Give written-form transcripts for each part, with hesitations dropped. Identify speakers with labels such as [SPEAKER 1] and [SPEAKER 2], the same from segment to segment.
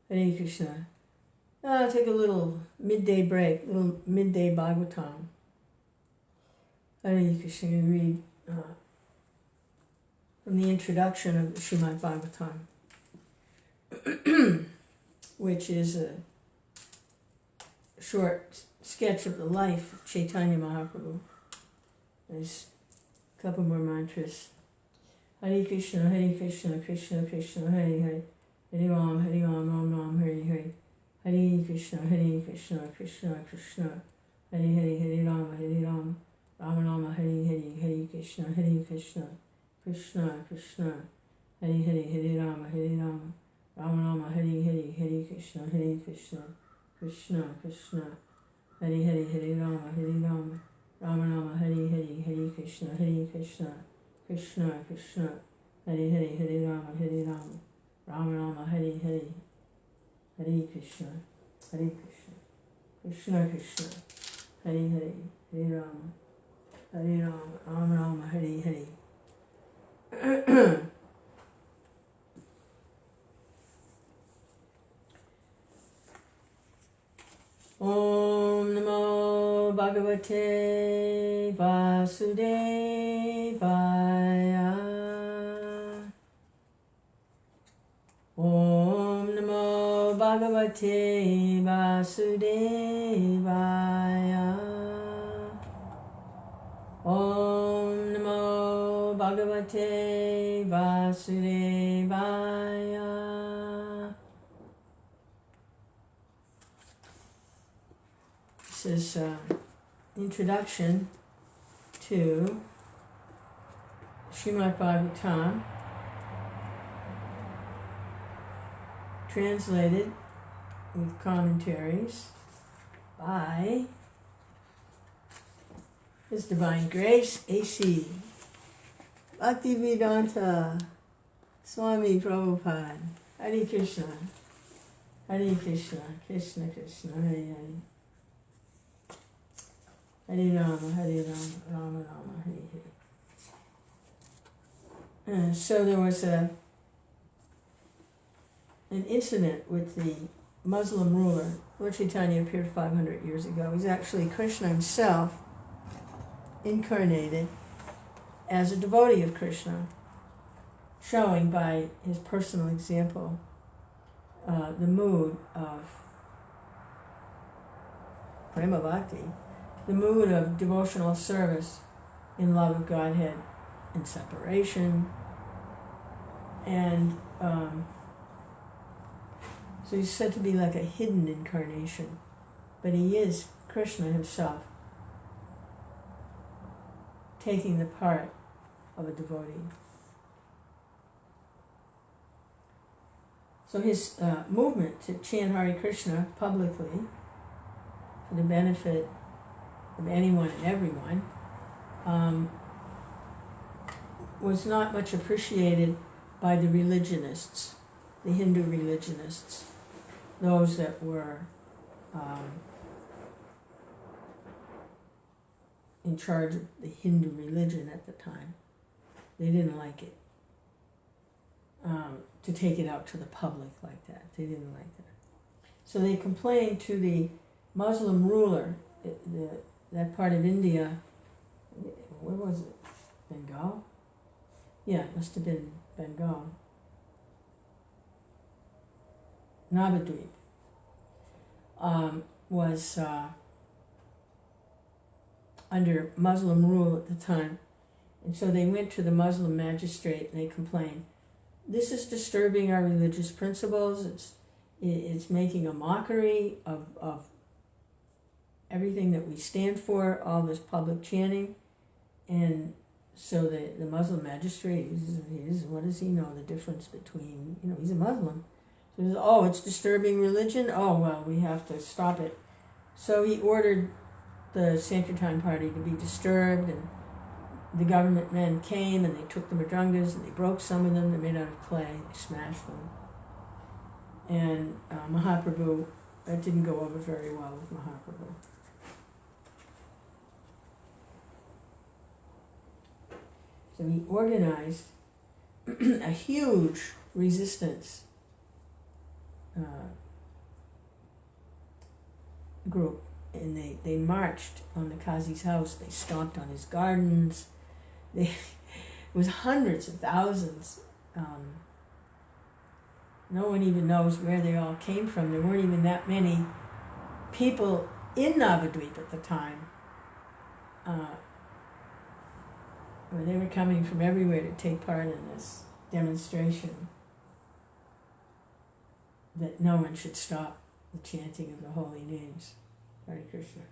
[SPEAKER 1] Hare Krishna. I'll take a little midday break, little midday Bhagavatam. Hare Krishna. I'm going to read from the introduction of the Srimad Bhagavatam, which is a short sketch of the life of Chaitanya Mahaprabhu. There's a couple more mantras. Hare Krishna, Krishna Krishna, Hare Hare, Hare Ram, Ram Ram, Hare Hare. Hare Krishna, Krishna Krishna, Hare Hare, Hare Ram, Rama Rama, Hare Hare, Hare Krishna, Krishna Krishna, Hare Hare, Hare Rama, Rama Rama, Hare Hare, Hare Krishna, Krishna Krishna, Hare Hare, Hare Rama, Rama Rama, Hare Hare, Hare Krishna, Krishna Krishna, Hare Hare, Hare Rama, Rama Rama, Hare Hare. Hare Krishna, Krishna Krishna, Hare Hare, Hare Rama, Rama Rama, Hare Hare. Om Namo Bhagavate Vasudevaya. Om Namo Bhagavate Vasudevaya. Om Namo Bhagavate Vasudevaya. This is introduction to Srimad Bhagavatam, translated with commentaries by His Divine Grace, A.C. Bhaktivedanta Swami Prabhupada. Hare Krishna, Krishna Krishna, Hare Hare. Hare Rama, Rama Rama, Hare Hare. So there was an incident with the Muslim ruler. Lord Chaitanya appeared 500 years ago. He's actually Krishna himself, incarnated as a devotee of Krishna, showing by his personal example the mood of prema bhakti, the mood of devotional service in love of Godhead and separation. And so he's said to be like a hidden incarnation, but he is Krishna himself, taking the part of a devotee. So his movement to chant Hare Krishna publicly for the benefit of anyone and everyone was not much appreciated by the religionists, the Hindu religionists, those that were in charge of the Hindu religion at the time. They didn't like it, to take it out to the public like that. They didn't like that. So they complained to the Muslim ruler, that part of India, where was it? Bengal? Yeah, it must have been Bengal. Navadvip was under Muslim rule at the time. And so they went to the Muslim magistrate and they complained, this is disturbing our religious principles. It's making a mockery of everything that we stand for, all this public chanting. And so the Muslim magistrate, what does he know the difference between, he's a Muslim. So he says, oh, it's disturbing religion? Oh, well, we have to stop it. So he ordered the Sankirtan party to be disturbed, and the government men came and they took the mridrangas and they broke some of them. They're made out of clay. They smashed them. And Mahaprabhu, that didn't go over very well with Mahaprabhu. So he organized a huge resistance group, and they marched on the Qazi's house. They stomped on his gardens. It was hundreds of thousands. No one even knows where they all came from. There weren't even that many people in Navadvip at the time. Where they were coming from everywhere to take part in this demonstration that no one should stop the chanting of the holy names. Hare Krishna.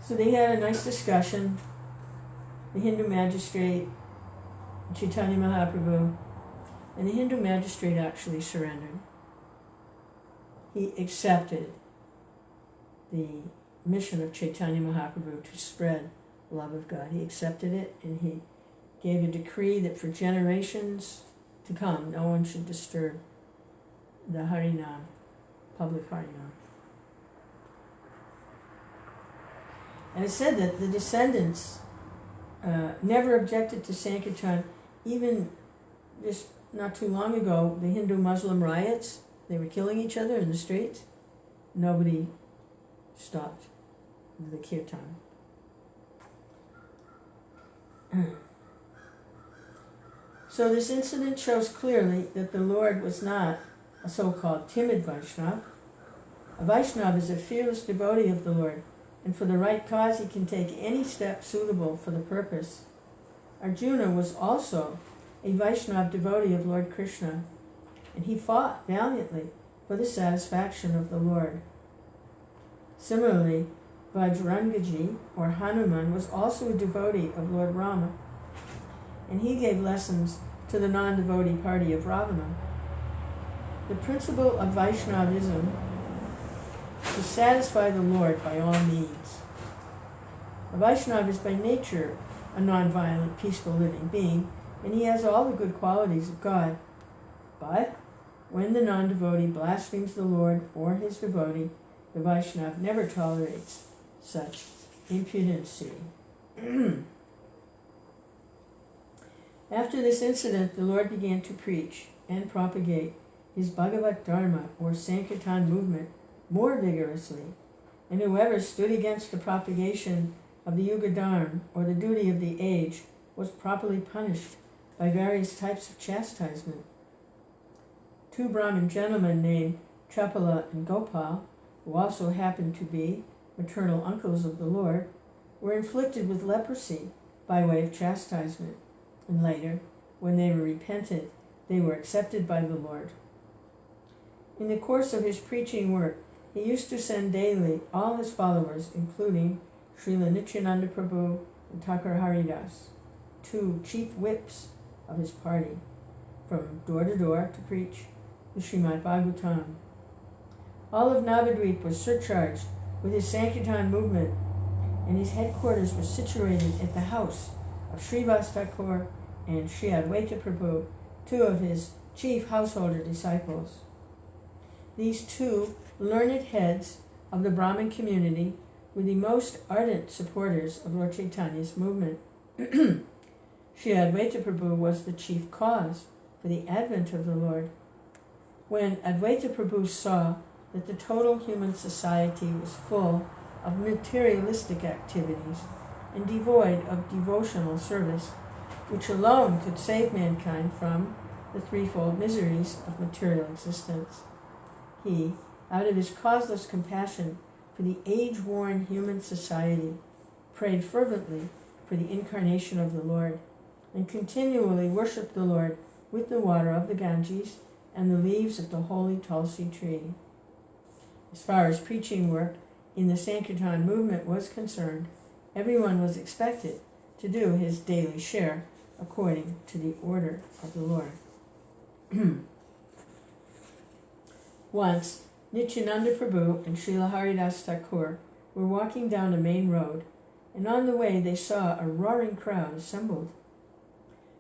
[SPEAKER 1] So they had a nice discussion. The Hindu magistrate, Chaitanya Mahaprabhu, and the Hindu magistrate actually surrendered. He accepted the mission of Chaitanya Mahaprabhu to spread the love of God. He accepted it, and he gave a decree that for generations to come, no one should disturb the Harinam, public Harinam. And it said that the descendants never objected to Sankirtan. Even just not too long ago, the Hindu-Muslim riots, they were killing each other in the streets. Nobody stopped the kirtan. So this incident shows clearly that the Lord was not a so-called timid Vaishnava. A Vaishnava is a fearless devotee of the Lord, and for the right cause he can take any step suitable for the purpose. Arjuna was also a Vaishnava devotee of Lord Krishna, and he fought valiantly for the satisfaction of the Lord. Similarly, Vajrangaji, or Hanuman, was also a devotee of Lord Rama, and he gave lessons to the non-devotee party of Ravana. The principle of Vaishnavism to satisfy the Lord by all means. A Vaishnava is by nature a non-violent, peaceful living being, and he has all the good qualities of God. But when the non-devotee blasphemes the Lord or his devotee, the Vaishnava never tolerates such impudency. After this incident, the Lord began to preach and propagate his Bhagavat Dharma, or Sankirtan movement, more vigorously, and whoever stood against the propagation of the Yuga Dharma, or the duty of the age, was properly punished by various types of chastisement. Two Brahmin gentlemen named Chapala and Gopal, who also happened to be maternal uncles of the Lord, were inflicted with leprosy by way of chastisement, and later, when they were repentant, they were accepted by the Lord. In the course of his preaching work, he used to send daily all his followers, including Srila Nityananda Prabhu and Thakur Haridas, two chief whips of his party, from door to door to preach the Srimad Bhagavatam. All of Navadvip was surcharged with his Sankirtan movement, and his headquarters were situated at the house of Srivas Thakur and Sri Advaita Prabhu, two of his chief householder disciples. These two learned heads of the Brahmin community were the most ardent supporters of Lord Chaitanya's movement. Sri Advaita Prabhu was the chief cause for the advent of the Lord. When Advaita Prabhu saw that the total human society was full of materialistic activities and devoid of devotional service, which alone could save mankind from the threefold miseries of material existence, he, out of his causeless compassion for the age-worn human society, prayed fervently for the incarnation of the Lord, and continually worshipped the Lord with the water of the Ganges and the leaves of the holy Tulsi tree. As far as preaching work in the Sankirtan movement was concerned, everyone was expected to do his daily share according to the order of the Lord. Once, Nityananda Prabhu and Srila Haridas Thakur were walking down a main road, and on the way they saw a roaring crowd assembled.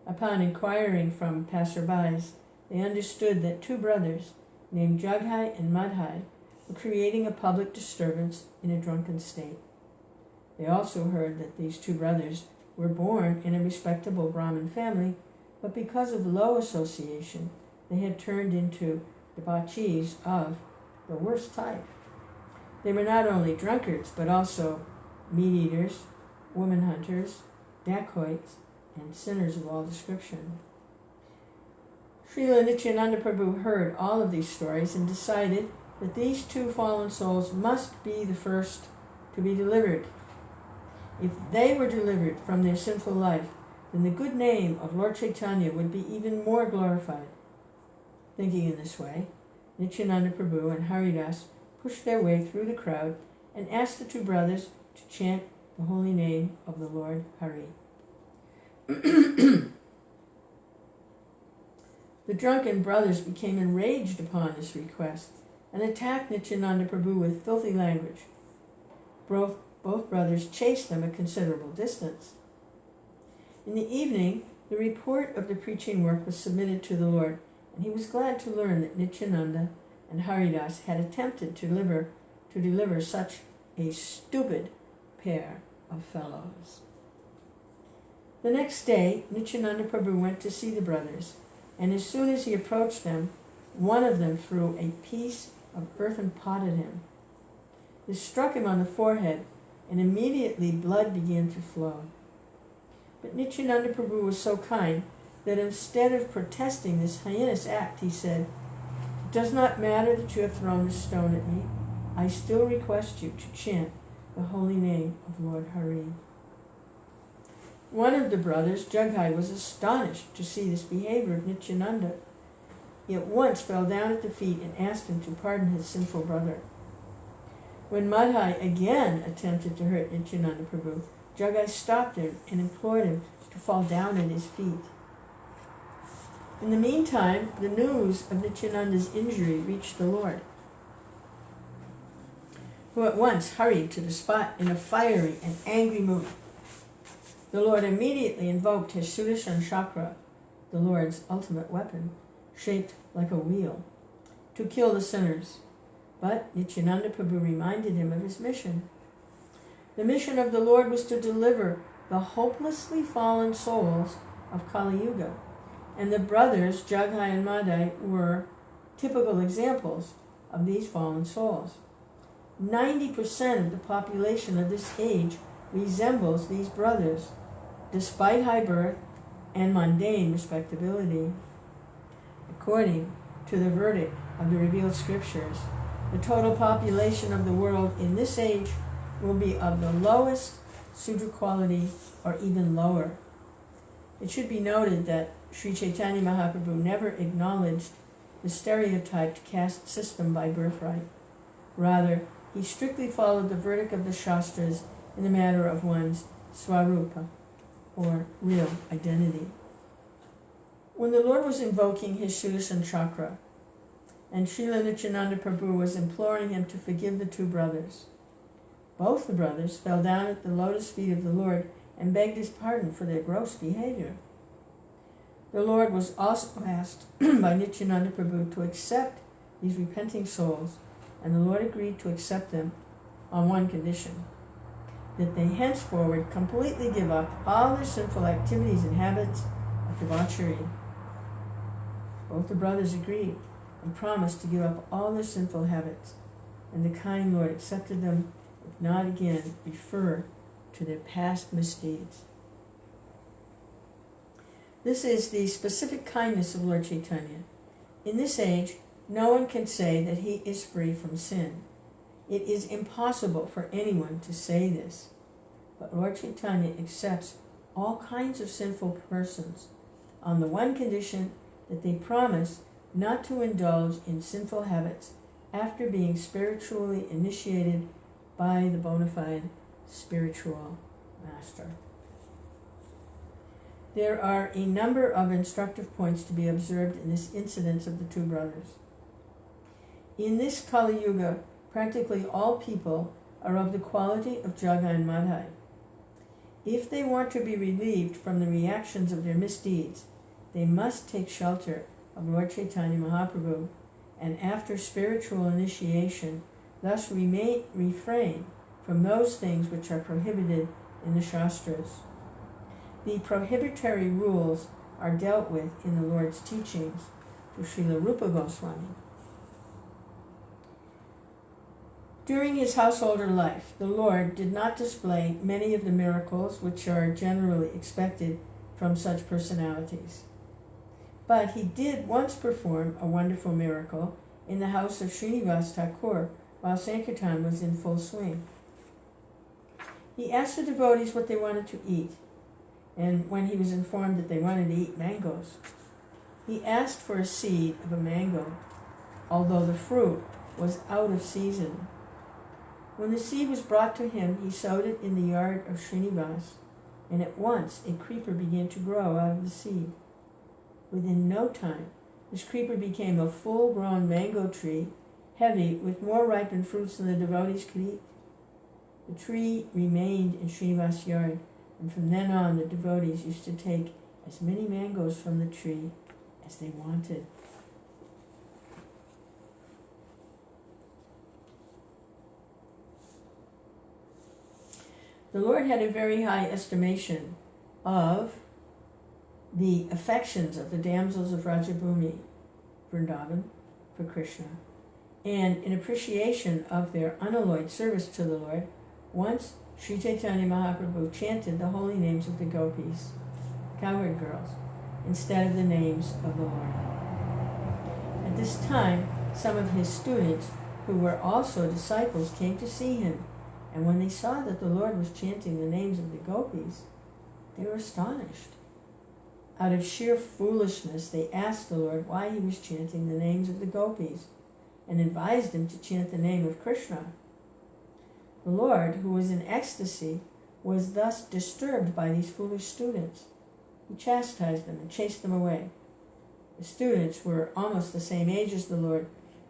[SPEAKER 1] Upon inquiring from passerbys, they understood that two brothers, named Jaghai and Madhai, were creating a public disturbance in a drunken state. They also heard that these two brothers were born in a respectable Brahmin family, but because of low association, they had turned into debauchees of the worst type. They were not only drunkards, but also meat-eaters, woman hunters, dacoits, and sinners of all description. Srila Nityananda Prabhu heard all of these stories and decided that these two fallen souls must be the first to be delivered. If they were delivered from their sinful life, then the good name of Lord Chaitanya would be even more glorified. Thinking in this way, Nityananda Prabhu and Haridas pushed their way through the crowd and asked the two brothers to chant the holy name of the Lord Hari. The drunken brothers became enraged upon this request and attacked Nityananda Prabhu with filthy language. Both brothers chased them a considerable distance. In the evening, the report of the preaching work was submitted to the Lord, and he was glad to learn that Nityananda and Haridas had attempted to deliver such a stupid pair of fellows. The next day, Nityananda Prabhu went to see the brothers, and as soon as he approached them, one of them threw a piece of earthen pot at him. This struck him on the forehead, and immediately blood began to flow. But Nityananda Prabhu was so kind that instead of protesting this heinous act, he said, "It does not matter that you have thrown this stone at me. I still request you to chant the holy name of Lord Hari." One of the brothers, Jagai, was astonished to see this behavior of Nityananda. He at once fell down at the feet and asked him to pardon his sinful brother. When Madhai again attempted to hurt Nityananda Prabhu, Jagai stopped him and implored him to fall down at his feet. In the meantime, the news of Nityananda's injury reached the Lord, who at once hurried to the spot in a fiery and angry mood. The Lord immediately invoked his Sudarshan Chakra, the Lord's ultimate weapon, shaped like a wheel, to kill the sinners. But Nityananda Prabhu reminded him of his mission. The mission of the Lord was to deliver the hopelessly fallen souls of Kali Yuga, and the brothers Jagai and Madai were typical examples of these fallen souls. 90% of the population of this age resembles these brothers, despite high birth and mundane respectability. According to the verdict of the revealed scriptures, the total population of the world in this age will be of the lowest Sudra quality or even lower. It should be noted that Sri Chaitanya Mahaprabhu never acknowledged the stereotyped caste system by birthright. Rather, he strictly followed the verdict of the Shastras in the matter of one's swarupa, or real identity. When the Lord was invoking his Sudarshan Chakra, and Srila Nityananda Prabhu was imploring him to forgive the two brothers, both the brothers fell down at the lotus feet of the Lord and begged his pardon for their gross behavior. The Lord was also asked by Nityananda Prabhu to accept these repenting souls, and the Lord agreed to accept them on one condition, that they henceforward completely give up all their sinful activities and habits of debauchery. Both the brothers agreed and promised to give up all their sinful habits, and the kind Lord accepted them, if not again refer to their past misdeeds. This is the specific kindness of Lord Chaitanya. In this age, no one can say that he is free from sin. It is impossible for anyone to say this. But Lord Chaitanya accepts all kinds of sinful persons on the one condition that they promise not to indulge in sinful habits after being spiritually initiated by the bona fide spiritual master. There are a number of instructive points to be observed in this incident of the two brothers. In this Kali Yuga, practically all people are of the quality of Jagai and Madhai. If they want to be relieved from the reactions of their misdeeds, they must take shelter of Lord Chaitanya Mahaprabhu, and after spiritual initiation, thus refrain from those things which are prohibited in the Shastras. The prohibitory rules are dealt with in the Lord's teachings through Srila Rupa Goswami. During his householder life, the Lord did not display many of the miracles which are generally expected from such personalities. But he did once perform a wonderful miracle in the house of Srinivas Thakur while Sankirtan was in full swing. He asked the devotees what they wanted to eat, and when he was informed that they wanted to eat mangoes, he asked for a seed of a mango, although the fruit was out of season. When the seed was brought to him, he sowed it in the yard of Srinivas, and at once a creeper began to grow out of the seed. Within no time, this creeper became a full-grown mango tree, heavy with more ripened fruits than the devotees could eat. The tree remained in Srinivas' yard, and from then on the devotees used to take as many mangoes from the tree as they wanted. The Lord had a very high estimation of the affections of the damsels of Rajabhumi, Vrindavan, for Krishna, and in appreciation of their unalloyed service to the Lord, once Sri Chaitanya Mahaprabhu chanted the holy names of the gopis, cowherd girls, instead of the names of the Lord. At this time, some of his students, who were also disciples, came to see him, and when they saw that the Lord was chanting the names of the gopis, they were astonished. Out of sheer foolishness, they asked the Lord why he was chanting the names of the gopis, and advised him to chant the name of Krishna. The Lord, who was in ecstasy, was thus disturbed by these foolish students. He chastised them and chased them away. The students were almost the same age as the Lord,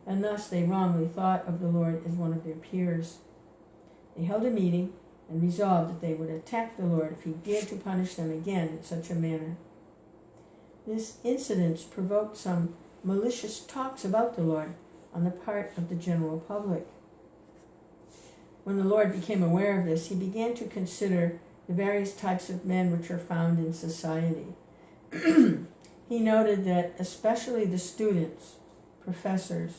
[SPEAKER 1] and thus they wrongly thought of the Lord as one of their peers. They held a meeting and resolved that they would attack the Lord if he dared to punish them again in such a manner. This incident provoked some malicious talks about the Lord on the part of the general public. When the Lord became aware of this, he began to consider the various types of men which are found in society. He noted that especially the students, professors,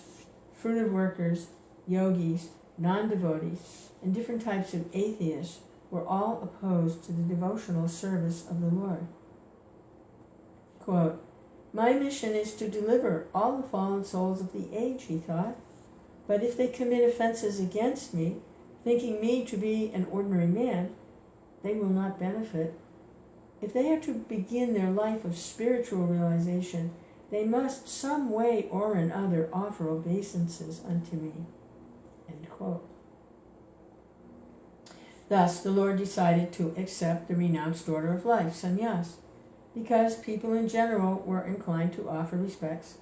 [SPEAKER 1] fruitive workers, yogis, non-devotees, and different types of atheists were all opposed to the devotional service of the Lord. Quote, "My mission is to deliver all the fallen souls of the age," he thought, "but if they commit offenses against me, thinking me to be an ordinary man, they will not benefit. If they are to begin their life of spiritual realization, they must some way or another offer obeisances unto me." End quote. Thus, the Lord decided to accept the renounced order of life, sannyas, because people in general were inclined to offer respects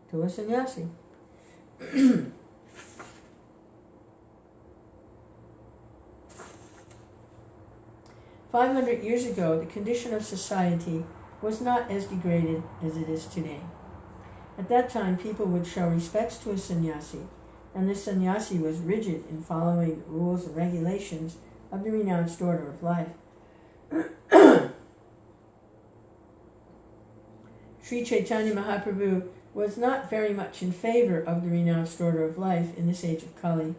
[SPEAKER 1] to a sannyasi. 500 years ago, the condition of society was not as degraded as it is today. At that time, people would show respects to a sannyasi, and the sannyasi was rigid in following the rules and regulations of the renounced order of life. Sri Chaitanya Mahaprabhu was not very much in favor of the renounced order of life in this age of Kali,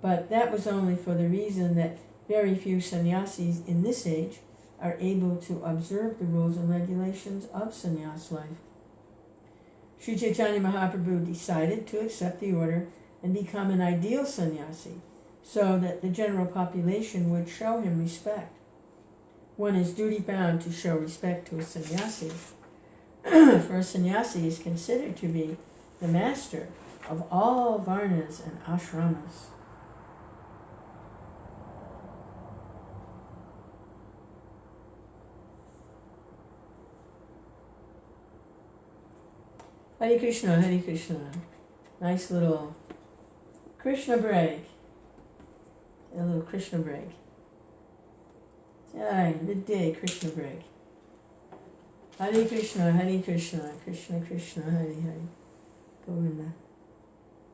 [SPEAKER 1] but that was only for the reason that very few sannyasis in this age are able to observe the rules and regulations of sannyas life. Sri Chaitanya Mahaprabhu decided to accept the order and become an ideal sannyasi, so that the general population would show him respect. One is duty-bound to show respect to a sannyasi, for a sannyasi is considered to be the master of all varnas and ashramas. Hare Krishna, Hare Krishna. Nice little Krishna break. A little Krishna break. Jai, midday Krishna break. Hare Krishna, Hare Krishna, Krishna Krishna, Hare Hare. Govinda.